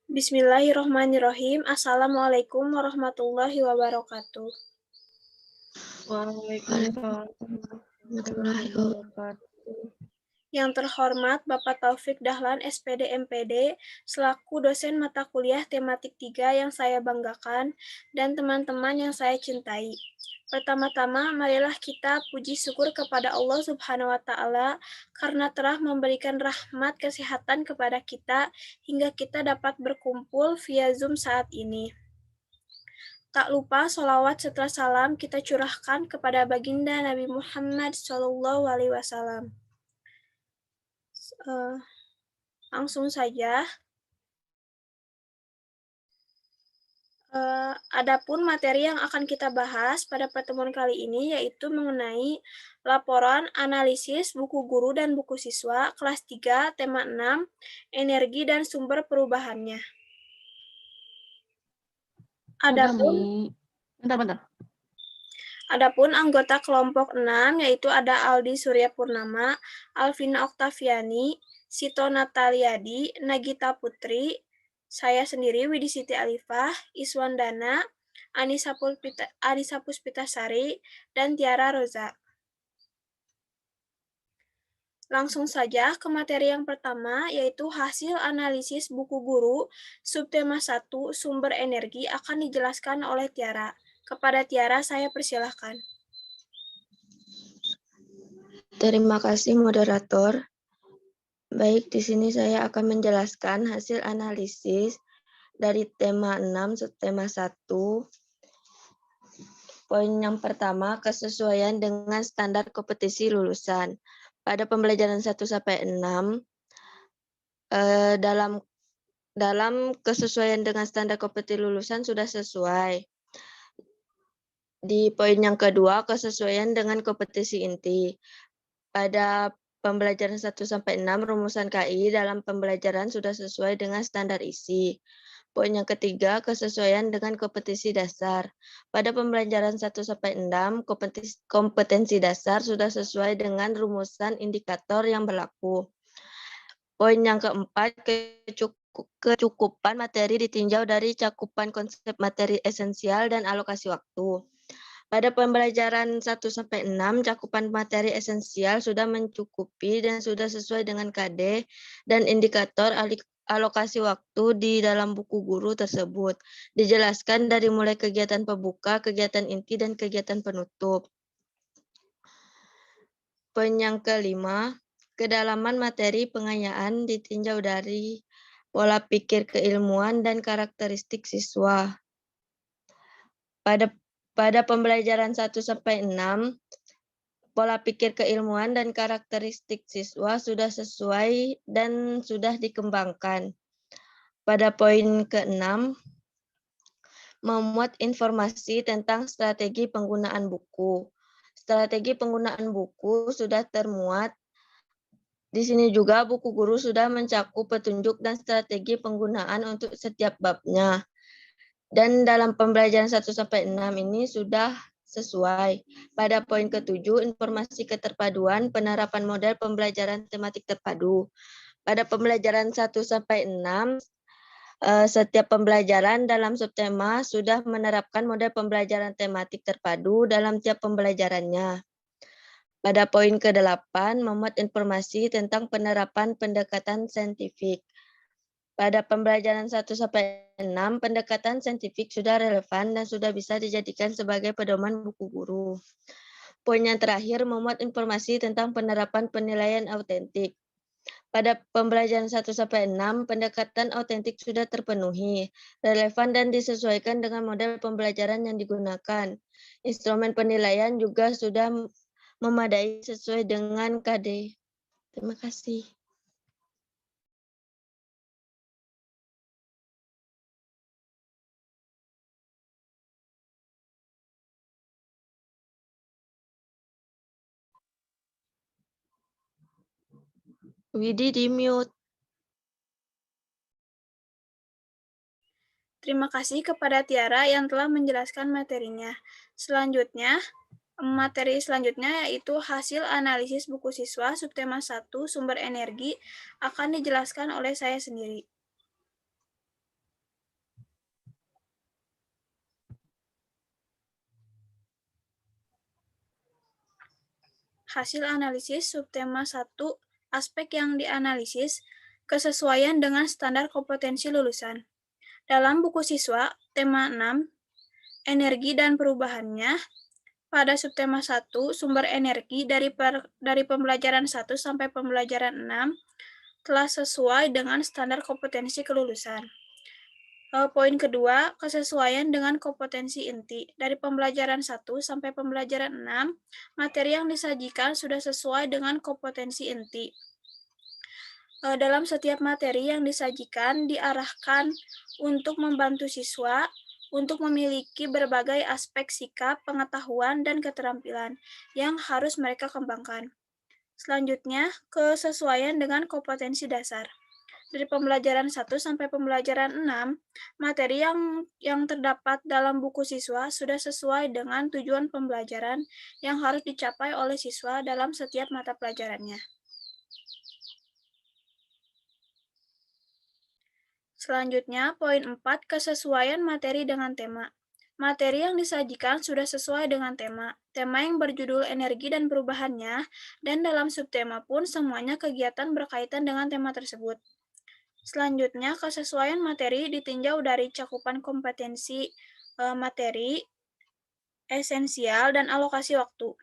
Bismillahirrahmanirrahim. Assalamualaikum warahmatullahi wabarakatuh. Waalaikumsalam warahmatullahi wabarakatuh. Yang terhormat Bapak Taufik Dahlan, SPD MPD, selaku dosen mata kuliah tematik 3 yang saya banggakan, dan teman-teman yang saya cintai. Pertama-tama, marilah kita puji syukur kepada Allah Subhanahu wa Ta'ala karena telah memberikan rahmat kesehatan kepada kita hingga kita dapat berkumpul via Zoom saat ini. Tak lupa sholawat serta salam kita curahkan kepada baginda Nabi Muhammad SAW. Langsung saja. Adapun materi yang akan kita bahas pada pertemuan kali ini yaitu mengenai laporan analisis buku guru dan buku siswa kelas 3 tema 6 energi dan sumber perubahannya. Adapun anggota kelompok 6 yaitu ada Aldi Surya Purnama, Alvina Oktaviani, Sito Nataliadi, Nagita Putri, saya sendiri Widi Siti Alifah, Iswandana, Anissa Puspitasari, dan Tiara Roza. Langsung saja ke materi yang pertama, yaitu hasil analisis buku guru, subtema 1, sumber energi akan dijelaskan oleh Tiara. Kepada Tiara, saya persilahkan. Terima kasih moderator. Baik, di sini saya akan menjelaskan hasil analisis dari tema 6, subtema 1. Poin yang pertama, kesesuaian dengan standar kompetisi lulusan. Pada pembelajaran 1 sampai 6, dalam kesesuaian dengan standar kompetisi lulusan sudah sesuai. Di poin yang kedua, kesesuaian dengan kompetisi inti. Pada pembelajaran 1 sampai 6, rumusan KI dalam pembelajaran sudah sesuai dengan standar isi. Poin yang ketiga, kesesuaian dengan kompetisi dasar. Pada pembelajaran 1 sampai 6, kompetensi dasar sudah sesuai dengan rumusan indikator yang berlaku. Poin yang keempat, kecukupan materi ditinjau dari cakupan konsep materi esensial dan alokasi waktu. Pada pembelajaran 1 sampai 6, cakupan materi esensial sudah mencukupi dan sudah sesuai dengan KD dan indikator alokasi waktu di dalam buku guru tersebut. Dijelaskan dari mulai kegiatan pembuka, kegiatan inti, dan kegiatan penutup. Poin yang kelima, kedalaman materi pengayaan ditinjau dari pola pikir keilmuan dan karakteristik siswa. Pada pembelajaran 1 sampai 6, pola pikir keilmuan dan karakteristik siswa sudah sesuai dan sudah dikembangkan. Pada poin ke-6, memuat informasi tentang strategi penggunaan buku. Strategi penggunaan buku sudah termuat. Di sini juga buku guru sudah mencakup petunjuk dan strategi penggunaan untuk setiap babnya. Dan dalam pembelajaran 1 sampai 6 ini sudah sesuai. Pada poin ke-7, informasi keterpaduan penerapan model pembelajaran tematik terpadu. Pada pembelajaran 1 sampai 6, setiap pembelajaran dalam subtema sudah menerapkan model pembelajaran tematik terpadu dalam tiap pembelajarannya. Pada poin ke-8, memuat informasi tentang penerapan pendekatan saintifik. Pada pembelajaran 1 sampai 6, pendekatan saintifik sudah relevan dan sudah bisa dijadikan sebagai pedoman buku guru. Poin yang terakhir, memuat informasi tentang penerapan penilaian autentik. Pada pembelajaran 1 sampai 6, pendekatan autentik sudah terpenuhi, relevan dan disesuaikan dengan model pembelajaran yang digunakan. Instrumen penilaian juga sudah memadai sesuai dengan KD. Terima kasih. Widi di mute. Terima kasih kepada Tiara yang telah menjelaskan materinya. Materi selanjutnya yaitu hasil analisis buku siswa subtema 1 sumber energi akan dijelaskan oleh saya sendiri. hasil analisis subtema 1, aspek yang dianalisis, kesesuaian dengan standar kompetensi lulusan. Dalam buku siswa, tema 6, energi dan perubahannya, pada subtema 1, sumber energi dari pembelajaran 1 sampai pembelajaran 6 telah sesuai dengan standar kompetensi kelulusan. Poin kedua, kesesuaian dengan kompetensi inti. Dari pembelajaran 1 sampai pembelajaran 6, materi yang disajikan sudah sesuai dengan kompetensi inti. Dalam setiap materi yang disajikan diarahkan untuk membantu siswa untuk memiliki berbagai aspek sikap, pengetahuan, dan keterampilan yang harus mereka kembangkan. Selanjutnya, kesesuaian dengan kompetensi dasar. Dari pembelajaran 1 sampai pembelajaran 6, materi yang terdapat dalam buku siswa sudah sesuai dengan tujuan pembelajaran yang harus dicapai oleh siswa dalam setiap mata pelajarannya. Selanjutnya, poin 4, kesesuaian materi dengan tema. Materi yang disajikan sudah sesuai dengan tema yang berjudul energi dan perubahannya, dan dalam subtema pun semuanya kegiatan berkaitan dengan tema tersebut. Selanjutnya, kesesuaian materi ditinjau dari cakupan kompetensi materi, esensial, dan alokasi waktu.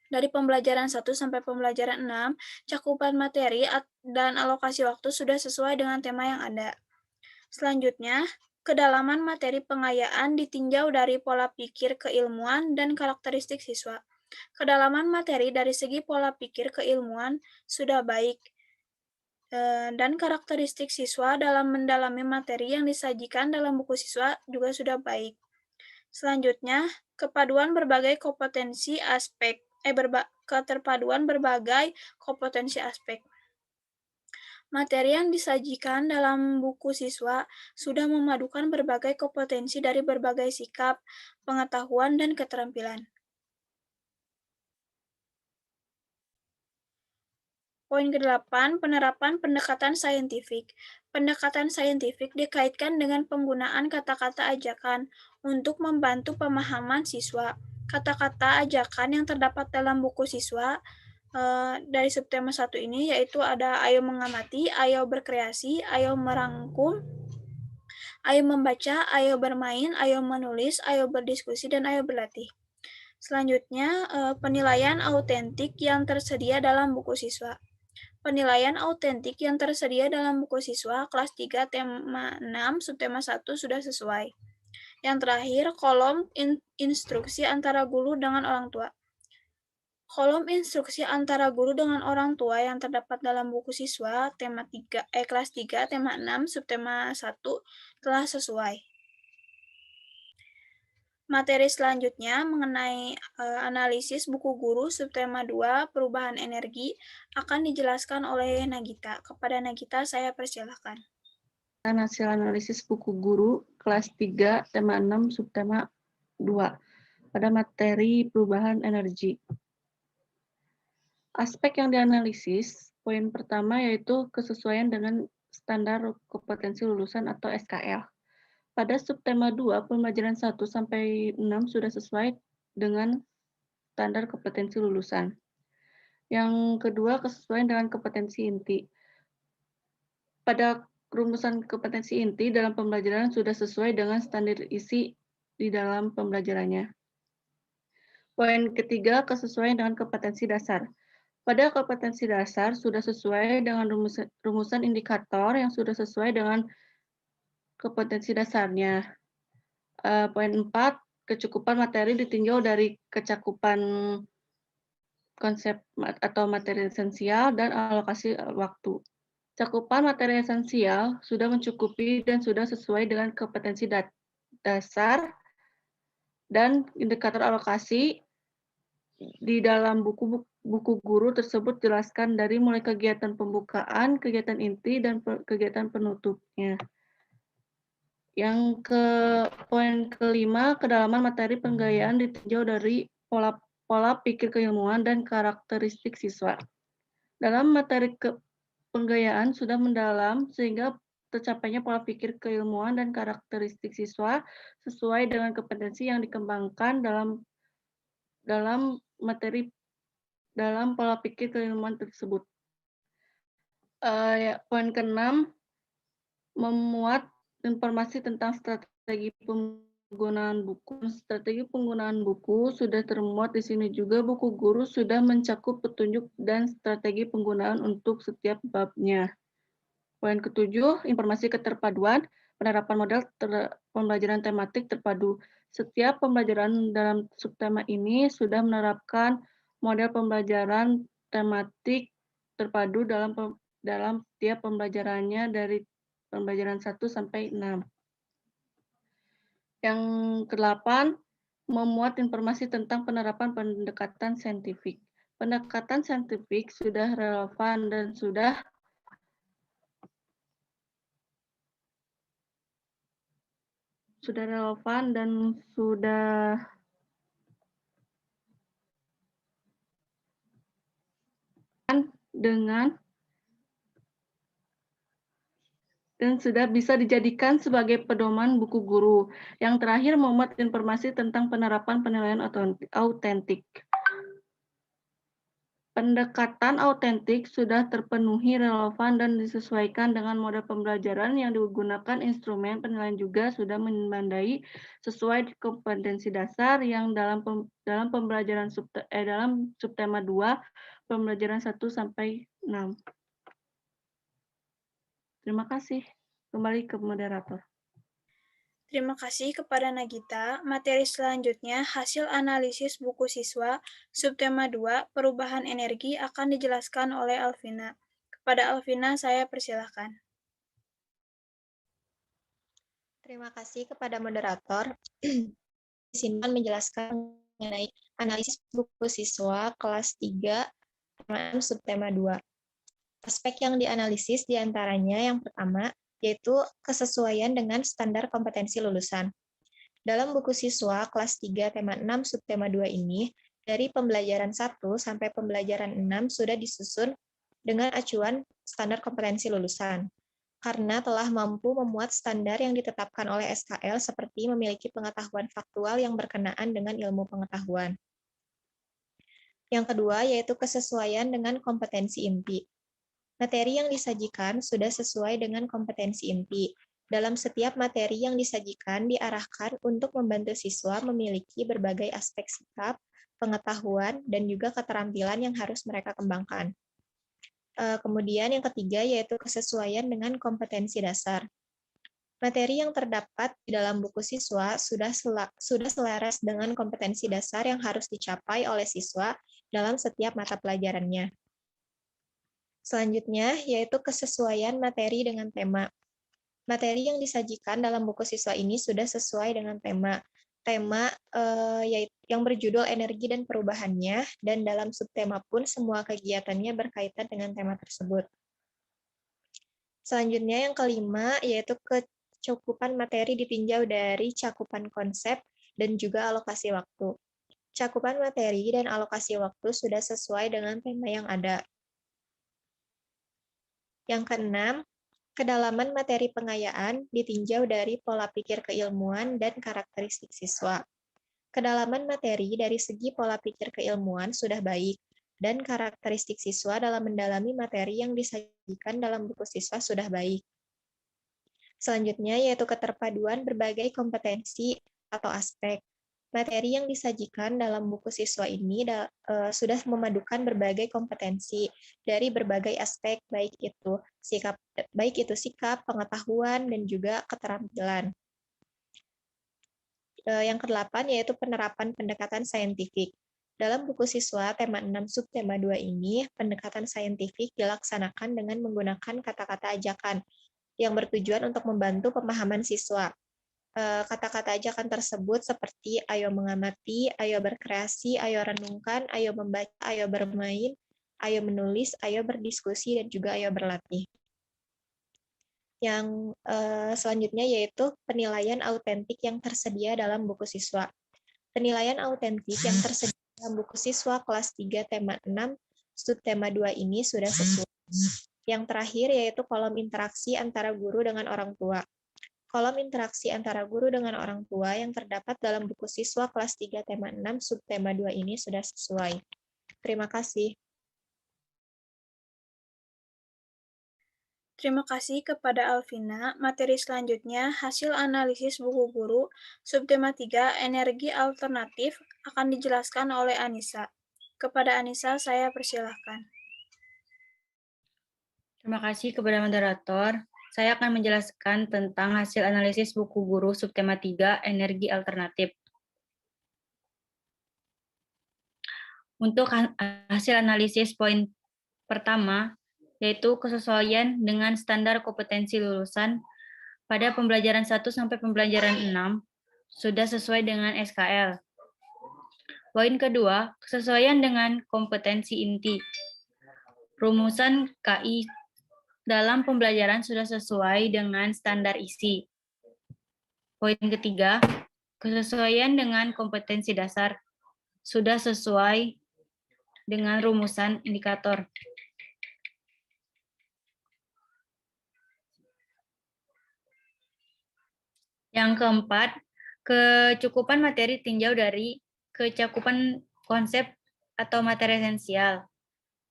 Dari pembelajaran 1 sampai pembelajaran 6, cakupan materi dan alokasi waktu sudah sesuai dengan tema yang ada. Selanjutnya, kedalaman materi pengayaan ditinjau dari pola pikir keilmuan dan karakteristik siswa. Kedalaman materi dari segi pola pikir keilmuan sudah baik, dan karakteristik siswa dalam mendalami materi yang disajikan dalam buku siswa juga sudah baik. Selanjutnya, keterpaduan berbagai kompetensi aspek. Materi yang disajikan dalam buku siswa sudah memadukan berbagai kompetensi dari berbagai sikap, pengetahuan, dan keterampilan. Poin ke-8, penerapan pendekatan saintifik. Pendekatan saintifik dikaitkan dengan penggunaan kata-kata ajakan untuk membantu pemahaman siswa. Kata-kata ajakan yang terdapat dalam buku siswa dari subtema 1 ini yaitu ada ayo mengamati, ayo berkreasi, ayo merangkum, ayo membaca, ayo bermain, ayo menulis, ayo berdiskusi, dan ayo berlatih. Selanjutnya, penilaian autentik yang tersedia dalam buku siswa. Penilaian autentik yang tersedia dalam buku siswa kelas 3 tema 6 subtema 1 sudah sesuai. Yang terakhir, kolom instruksi antara guru dengan orang tua. Kolom instruksi antara guru dengan orang tua yang terdapat dalam buku siswa kelas 3 tema 6 subtema 1 telah sesuai. Materi selanjutnya mengenai analisis buku guru subtema 2 perubahan energi akan dijelaskan oleh Nagita. Kepada Nagita saya persilahkan. Hasil analisis buku guru kelas 3 tema 6 subtema 2 pada materi perubahan energi. Aspek yang dianalisis, poin pertama yaitu kesesuaian dengan standar kompetensi lulusan atau SKL. Pada subtema 2, pembelajaran 1 sampai 6 sudah sesuai dengan standar kompetensi lulusan. Yang kedua, kesesuaian dengan kompetensi inti. Pada rumusan kompetensi inti dalam pembelajaran sudah sesuai dengan standar isi di dalam pembelajarannya. Poin ketiga, kesesuaian dengan kompetensi dasar. Pada kompetensi dasar sudah sesuai dengan rumusan indikator yang sudah sesuai dengan kompetensi dasarnya. Poin 4, kecukupan materi ditinjau dari kecakupan konsep atau materi esensial dan alokasi waktu. Cakupan materi esensial sudah mencukupi dan sudah sesuai dengan kompetensi dasar, dan indikator alokasi di dalam buku guru tersebut jelaskan dari mulai kegiatan pembukaan, kegiatan inti, dan kegiatan penutupnya. Yang poin kelima, kedalaman materi penggayaan ditinjau dari pola pikir keilmuan dan karakteristik siswa. Dalam materi penggayaan sudah mendalam sehingga tercapainya pola pikir keilmuan dan karakteristik siswa sesuai dengan kompetensi yang dikembangkan dalam materi dalam pola pikir keilmuan tersebut. Poin ke-6, memuat informasi tentang strategi penggunaan buku. Strategi penggunaan buku sudah termuat di sini juga. Buku guru sudah mencakup petunjuk dan strategi penggunaan untuk setiap babnya. Poin ke-7, informasi keterpaduan, penerapan model pembelajaran tematik terpadu. Setiap pembelajaran dalam subtema ini sudah menerapkan model pembelajaran tematik terpadu dalam setiap pembelajarannya dari pembelajaran 1 sampai 6. Yang ke-8, memuat informasi tentang penerapan pendekatan saintifik. Pendekatan saintifik sudah relevan dan sudah sudah bisa dijadikan sebagai pedoman buku guru. Yang terakhir, memuat informasi tentang penerapan penilaian autentik. Pendekatan autentik sudah terpenuhi, relevan, dan disesuaikan dengan model pembelajaran yang digunakan. Instrumen penilaian juga sudah memadai sesuai kompetensi dasar yang dalam pembelajaran dalam subtema 2, pembelajaran 1 sampai 6. Terima kasih. Kembali ke moderator. Terima kasih kepada Nagita. Materi selanjutnya, hasil analisis buku siswa, subtema 2, perubahan energi akan dijelaskan oleh Alvina. Kepada Alvina, saya persilahkan. Terima kasih kepada moderator. Di sini akan menjelaskan mengenai analisis buku siswa kelas 3, tema 6, subtema 2. Aspek yang dianalisis diantaranya yang pertama, yaitu kesesuaian dengan standar kompetensi lulusan. Dalam buku siswa kelas 3, tema 6, subtema 2 ini, dari pembelajaran 1 sampai pembelajaran 6 sudah disusun dengan acuan standar kompetensi lulusan, karena telah mampu memuat standar yang ditetapkan oleh SKL seperti memiliki pengetahuan faktual yang berkenaan dengan ilmu pengetahuan. Yang kedua, yaitu kesesuaian dengan kompetensi inti. Materi yang disajikan sudah sesuai dengan kompetensi inti. Dalam setiap materi yang disajikan diarahkan untuk membantu siswa memiliki berbagai aspek sikap, pengetahuan, dan juga keterampilan yang harus mereka kembangkan. Kemudian yang ketiga yaitu kesesuaian dengan kompetensi dasar. Materi yang terdapat di dalam buku siswa sudah selaras dengan kompetensi dasar yang harus dicapai oleh siswa dalam setiap mata pelajarannya. Selanjutnya, yaitu kesesuaian materi dengan tema. Materi yang disajikan dalam buku siswa ini sudah sesuai dengan tema. Tema yang berjudul energi dan perubahannya, dan dalam subtema pun semua kegiatannya berkaitan dengan tema tersebut. Selanjutnya, yang kelima, yaitu kecukupan materi ditinjau dari cakupan konsep dan juga alokasi waktu. Cakupan materi dan alokasi waktu sudah sesuai dengan tema yang ada. Yang keenam, kedalaman materi pengayaan ditinjau dari pola pikir keilmuan dan karakteristik siswa. Kedalaman materi dari segi pola pikir keilmuan sudah baik, dan karakteristik siswa dalam mendalami materi yang disajikan dalam buku siswa sudah baik. Selanjutnya, yaitu keterpaduan berbagai kompetensi atau aspek. Materi yang disajikan dalam buku siswa ini sudah memadukan berbagai kompetensi dari berbagai aspek, baik itu sikap, pengetahuan, dan juga keterampilan. Yang kedelapan yaitu penerapan pendekatan saintifik. Dalam buku siswa tema 6 subtema 2 ini, pendekatan saintifik dilaksanakan dengan menggunakan kata-kata ajakan yang bertujuan untuk membantu pemahaman siswa. Kata-kata ajakan tersebut seperti ayo mengamati, ayo berkreasi, ayo renungkan, ayo membaca, ayo bermain, ayo menulis, ayo berdiskusi, dan juga ayo berlatih. Yang selanjutnya yaitu penilaian autentik yang tersedia dalam buku siswa. Penilaian autentik yang tersedia dalam buku siswa kelas 3 tema 6 subtema 2 ini sudah sesuai. Yang terakhir yaitu kolom interaksi antara guru dengan orang tua. Kolom interaksi antara guru dengan orang tua yang terdapat dalam buku siswa kelas 3 tema 6 subtema 2 ini sudah sesuai. Terima kasih. Terima kasih kepada Alvina. Materi selanjutnya, hasil analisis buku guru, subtema 3, energi alternatif, akan dijelaskan oleh Anissa. Kepada Anissa, saya persilahkan. Terima kasih kepada moderator. Saya akan menjelaskan tentang hasil analisis buku guru subtema 3, energi alternatif. Untuk hasil analisis poin pertama, yaitu kesesuaian dengan standar kompetensi lulusan pada pembelajaran 1 sampai pembelajaran 6 sudah sesuai dengan SKL. Poin kedua, kesesuaian dengan kompetensi inti. Rumusan KI dalam pembelajaran sudah sesuai dengan standar isi. Poin ketiga, kesesuaian dengan kompetensi dasar sudah sesuai dengan rumusan indikator. Yang keempat, kecukupan materi tinjau dari kecakupan konsep atau materi esensial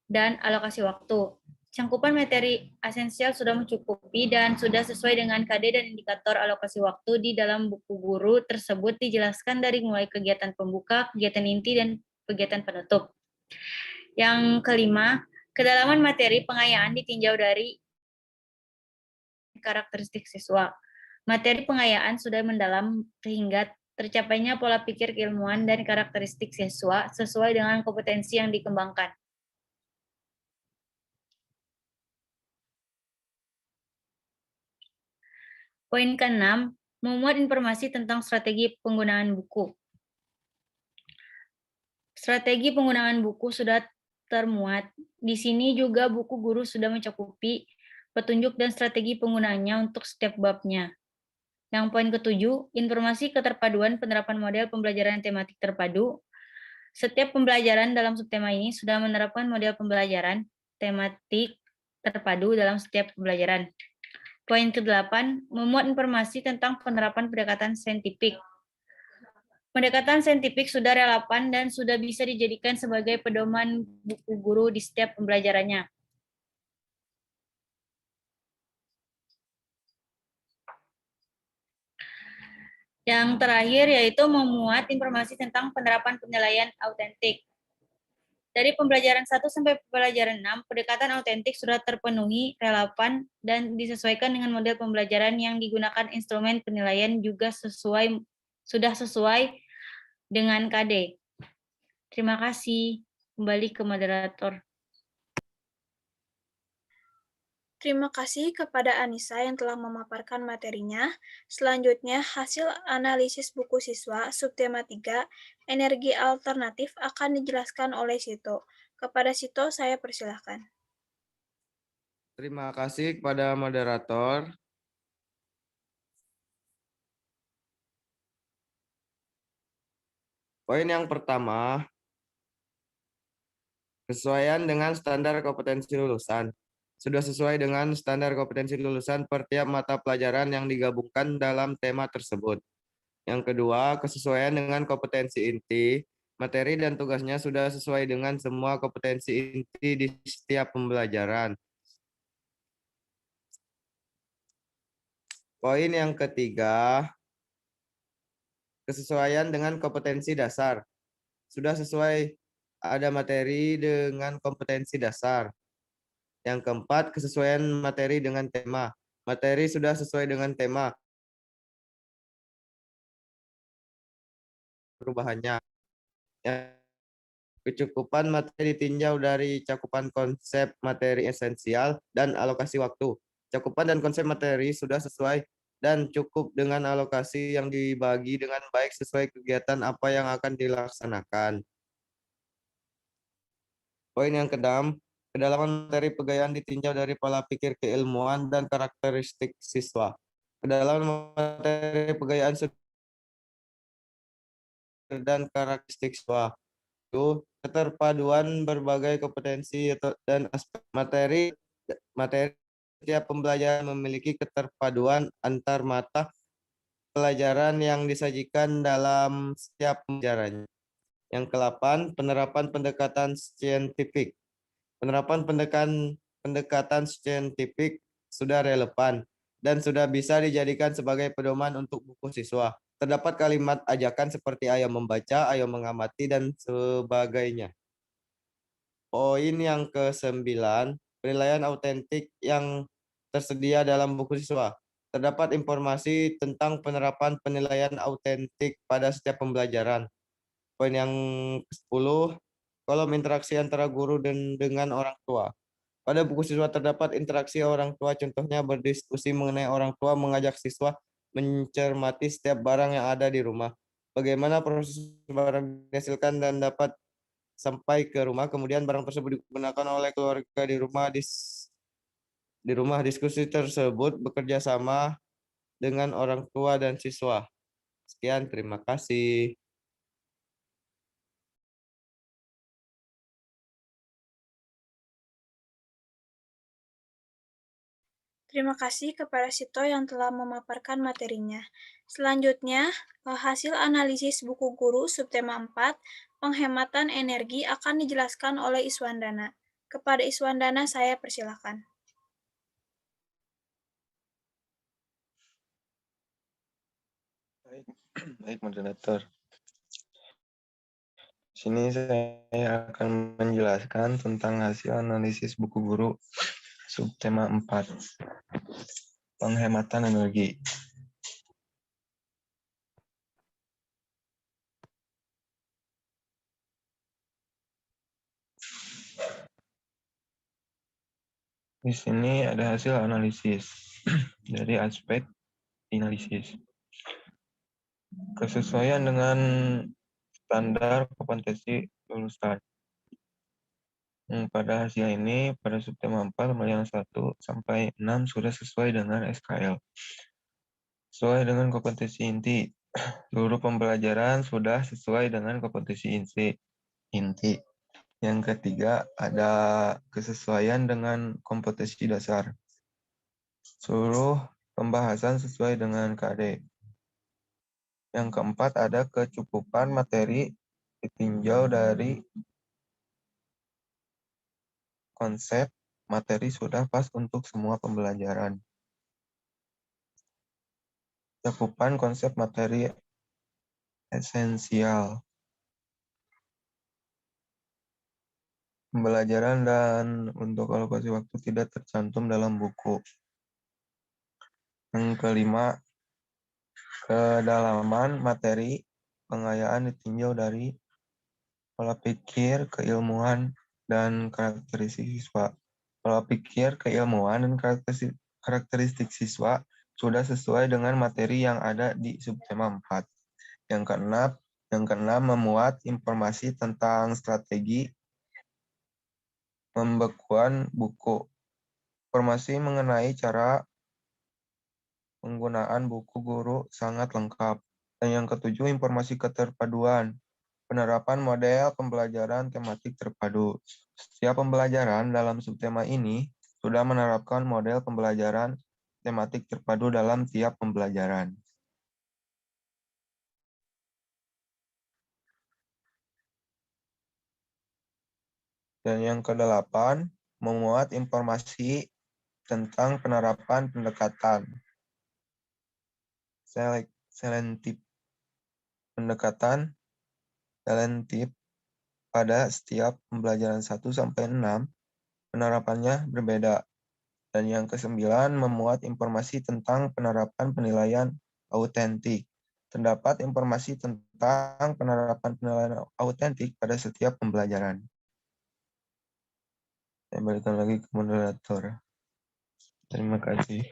dan alokasi waktu. Cakupan materi esensial sudah mencukupi dan sudah sesuai dengan KD dan indikator alokasi waktu di dalam buku guru tersebut dijelaskan dari mulai kegiatan pembuka, kegiatan inti, dan kegiatan penutup. Yang kelima, kedalaman materi pengayaan ditinjau dari karakteristik siswa. Materi pengayaan sudah mendalam sehingga tercapainya pola pikir keilmuan dan karakteristik siswa sesuai dengan kompetensi yang dikembangkan. Poin ke-6, memuat informasi tentang strategi penggunaan buku. Strategi penggunaan buku sudah termuat. Di sini juga buku guru sudah mencakupi petunjuk dan strategi penggunaannya untuk setiap babnya. Yang poin ke-7, informasi keterpaduan penerapan model pembelajaran tematik terpadu. Setiap pembelajaran dalam subtema ini sudah menerapkan model pembelajaran tematik terpadu dalam setiap pembelajaran. Poin ke-8, memuat informasi tentang penerapan pendekatan saintifik. Pendekatan saintifik sudah relevan dan sudah bisa dijadikan sebagai pedoman buku guru di setiap pembelajarannya. Yang terakhir yaitu memuat informasi tentang penerapan penilaian autentik. Dari pembelajaran 1 sampai pembelajaran 6, pendekatan autentik sudah terpenuhi, relevan, dan disesuaikan dengan model pembelajaran yang digunakan. Instrumen penilaian juga sudah sesuai dengan KD. Terima kasih. Kembali ke moderator. Terima kasih kepada Anissa yang telah memaparkan materinya. Selanjutnya, hasil analisis buku siswa subtema 3, energi alternatif, akan dijelaskan oleh Sito. Kepada Sito, saya persilahkan. Terima kasih kepada moderator. Poin yang pertama, kesesuaian dengan standar kompetensi lulusan. Sudah sesuai dengan standar kompetensi lulusan per tiap mata pelajaran yang digabungkan dalam tema tersebut. Yang kedua, kesesuaian dengan kompetensi inti. Materi dan tugasnya sudah sesuai dengan semua kompetensi inti di setiap pembelajaran. Poin yang ketiga, kesesuaian dengan kompetensi dasar. Sudah sesuai ada materi dengan kompetensi dasar. Yang keempat, kesesuaian materi dengan tema. Materi sudah sesuai dengan tema. Perubahannya. Kecukupan materi ditinjau dari cakupan konsep materi esensial dan alokasi waktu. Cakupan dan konsep materi sudah sesuai dan cukup dengan alokasi yang dibagi dengan baik sesuai kegiatan apa yang akan dilaksanakan. Poin yang ke-6, kedalaman materi pegayaan ditinjau dari pola pikir keilmuan dan karakteristik siswa. Kedalaman materi pegayaan dan karakteristik siswa itu keterpaduan berbagai kompetensi dan aspek materi setiap pembelajaran memiliki keterpaduan antar mata pelajaran yang disajikan dalam setiap pembelajarannya. Yang ke-8, penerapan pendekatan saintifik. Penerapan pendekatan saintifik sudah relevan dan sudah bisa dijadikan sebagai pedoman untuk buku siswa. Terdapat kalimat ajakan seperti ayo membaca, ayo mengamati, dan sebagainya. Poin yang ke-9, penilaian autentik yang tersedia dalam buku siswa. Terdapat informasi tentang penerapan penilaian autentik pada setiap pembelajaran. Poin yang ke-10, kolom interaksi antara guru dan dengan orang tua. Pada buku siswa terdapat interaksi orang tua, contohnya berdiskusi mengenai orang tua mengajak siswa mencermati setiap barang yang ada di rumah. Bagaimana proses barang dihasilkan dan dapat sampai ke rumah, kemudian barang tersebut digunakan oleh keluarga di rumah. Diskusi tersebut bekerja sama dengan orang tua dan siswa. Sekian, terima kasih. Terima kasih kepada Sito yang telah memaparkan materinya. Selanjutnya, hasil analisis buku guru subtema 4, penghematan energi akan dijelaskan oleh Iswandana. Kepada Iswandana saya persilakan. Baik, moderator. Di sini saya akan menjelaskan tentang hasil analisis buku guru subtema 4, penghematan energi. Di sini ada hasil analisis dari aspek analisis. Kesesuaian dengan standar kompetensi lulusan. Pada hasil ini, pada subtema 4, pembelajaran 1 sampai 6 sudah sesuai dengan SKL. Sesuai dengan kompetensi inti. Seluruh pembelajaran sudah sesuai dengan kompetensi inti. Yang ketiga, ada kesesuaian dengan kompetensi dasar. Seluruh pembahasan sesuai dengan KD. Yang keempat, ada kecukupan materi ditinjau dari konsep materi sudah pas untuk semua pembelajaran. Cakupan konsep materi esensial. Pembelajaran dan untuk alokasi waktu tidak tercantum dalam buku. Yang kelima, kedalaman materi pengayaan ditinjau dari pola pikir, keilmuan, dan karakteristik siswa. Pola pikir, keilmuan, dan karakteristik siswa sudah sesuai dengan materi yang ada di subtema 4. Yang keenam, memuat informasi tentang strategi pembekuan buku. Informasi mengenai cara penggunaan buku guru sangat lengkap. Dan yang ketujuh, informasi keterpaduan. Penerapan model pembelajaran tematik terpadu. Setiap pembelajaran dalam subtema ini sudah menerapkan model pembelajaran tematik terpadu dalam tiap pembelajaran. Dan yang ke-8, memuat informasi tentang penerapan pendekatan selektif. Pendekatan selektif pada setiap pembelajaran 1 sampai 6 penerapannya berbeda. Dan yang ke-9, memuat informasi tentang penerapan penilaian autentik. Terdapat informasi tentang penerapan penilaian autentik pada setiap pembelajaran. Saya berikan lagi ke moderator. Terima kasih.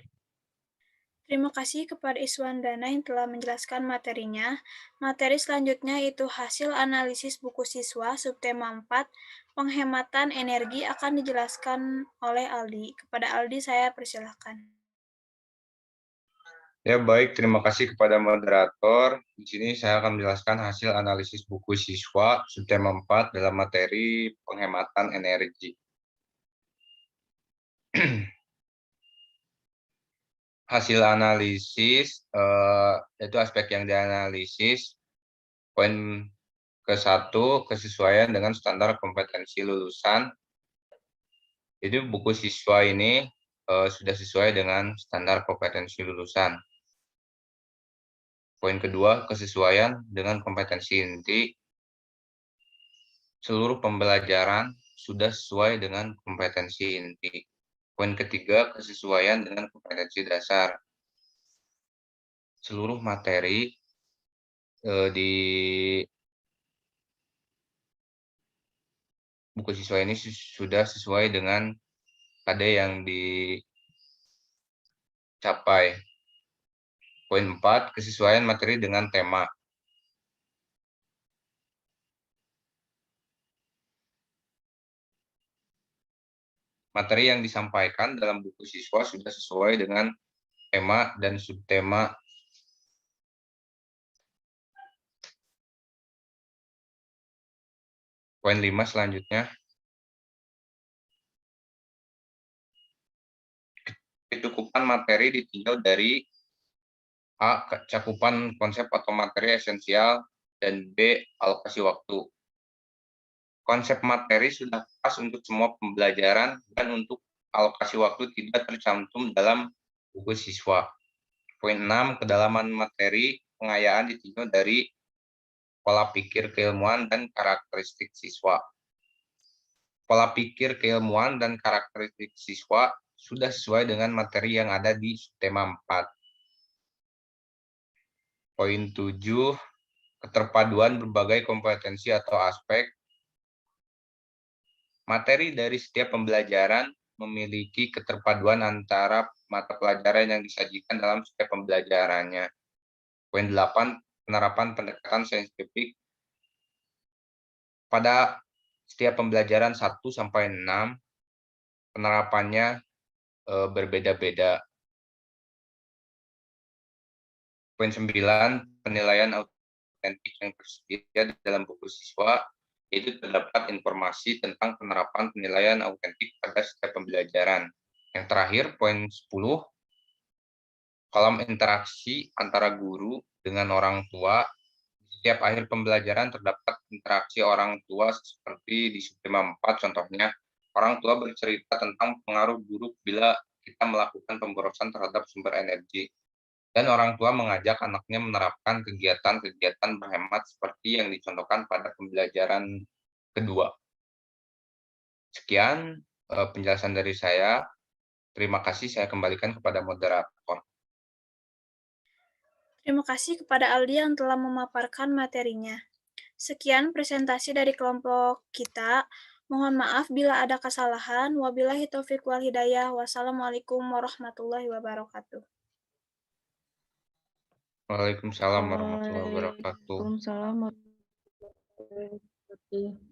Terima kasih kepada Iswandana yang telah menjelaskan materinya. Materi selanjutnya yaitu hasil analisis buku siswa subtema 4, penghematan energi akan dijelaskan oleh Aldi. Kepada Aldi saya persilakan. Ya baik, terima kasih kepada moderator. Di sini saya akan menjelaskan hasil analisis buku siswa subtema 4 dalam materi penghematan energi. Hasil analisis, yaitu aspek yang dianalisis. Poin Ke-1, kesesuaian dengan standar kompetensi lulusan. Jadi buku siswa ini sudah sesuai dengan standar kompetensi lulusan. Poin kedua, kesesuaian dengan kompetensi inti. Seluruh pembelajaran sudah sesuai dengan kompetensi inti. Poin ketiga, kesesuaian dengan kompetensi dasar. Seluruh materi di buku siswa ini sudah sesuai dengan KD yang dicapai. Poin 4, kesesuaian materi dengan tema. Materi yang disampaikan dalam buku siswa sudah sesuai dengan tema dan subtema. Poin 5 selanjutnya. Kecukupan materi ditinjau dari A. Cakupan konsep atau materi esensial, dan B. Alokasi waktu. Konsep materi sudah pas untuk semua pembelajaran dan untuk alokasi waktu tidak tercantum dalam buku siswa. Poin 6, kedalaman materi pengayaan ditinjau dari pola pikir keilmuan dan karakteristik siswa. Pola pikir keilmuan dan karakteristik siswa sudah sesuai dengan materi yang ada di tema 4. Poin 7, keterpaduan berbagai kompetensi atau aspek. Materi dari setiap pembelajaran memiliki keterpaduan antara mata pelajaran yang disajikan dalam setiap pembelajarannya. Poin 8, penerapan pendekatan saintifik. Pada setiap pembelajaran 1-6, penerapannya berbeda-beda. Poin 9, penilaian autentik yang tersedia dalam buku siswa, yaitu terdapat informasi tentang penerapan penilaian autentik pada setiap pembelajaran. Yang terakhir, poin 10, kolom interaksi antara guru dengan orang tua. Setiap akhir pembelajaran terdapat interaksi orang tua seperti di subtema 4, contohnya, orang tua bercerita tentang pengaruh buruk bila kita melakukan pemborosan terhadap sumber energi. Dan orang tua mengajak anaknya menerapkan kegiatan-kegiatan berhemat seperti yang dicontohkan pada pembelajaran kedua. Sekian penjelasan dari saya. Terima kasih, saya kembalikan kepada moderator. Terima kasih kepada Aldi yang telah memaparkan materinya. Sekian presentasi dari kelompok kita. Mohon maaf bila ada kesalahan. Wabillahi taufiq wal hidayah. Wassalamualaikum warahmatullahi wabarakatuh. Waalaikumsalam warahmatullahi wabarakatuh. Waalaikumsalam warahmatullahi wabarakatuh.